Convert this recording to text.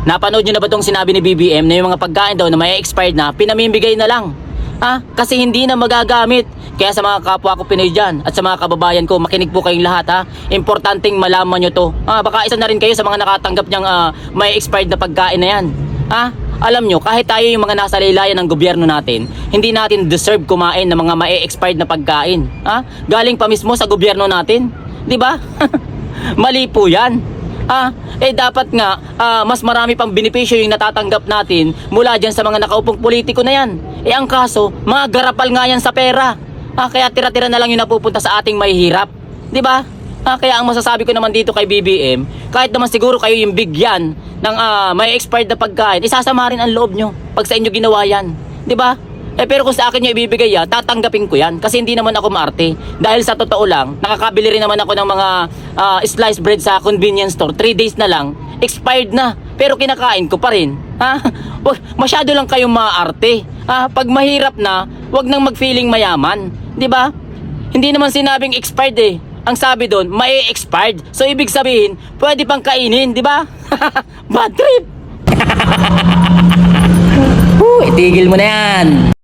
Napanood nyo na ba itong sinabi ni BBM na yung mga pagkain daw na may expired na, pinamimigay na lang? Kasi hindi na magagamit. Kaya sa mga kapwa ko Pinoy dyan at sa mga kababayan ko, makinig po kayong lahat ha. Importanteng malaman nyo to. Baka isa na rin kayo sa mga nakatanggap niyang may expired na pagkain na yan. Alam nyo, kahit tayo yung mga nasa laylayan ng gobyerno natin, hindi natin deserve kumain ng mga may expired na pagkain. Galing pa mismo sa gobyerno natin. Di ba? Mali po yan. Dapat nga mas marami pang benepisyo yung natatanggap natin mula dyan sa mga nakaupong politiko na yan. Ang kaso, mga garapal nga yan sa pera. Kaya tira-tira na lang yung napupunta sa ating mahihirap. Di ba? Kaya ang masasabi ko naman dito kay BBM, kahit naman siguro kayo yung bigyan ng may expired na pagkain, isasama rin ang loob nyo pag sa inyo ginawa yan. Di ba? Pero kung sa akin nyo ibibigay tatanggapin ko yan kasi hindi naman ako maarte. Dahil sa totoo lang, nakakabili rin naman ako ng mga sliced bread sa convenience store. 3 days na lang, expired na. Pero kinakain ko pa rin. Masyado lang kayong maarte. Pag mahirap na, wag nang mag-feeling mayaman. Di ba? Hindi naman sinabing expired eh. Ang sabi doon, may expired. So ibig sabihin, pwede pang kainin, di ba? Bad trip. Itigil mo na yan.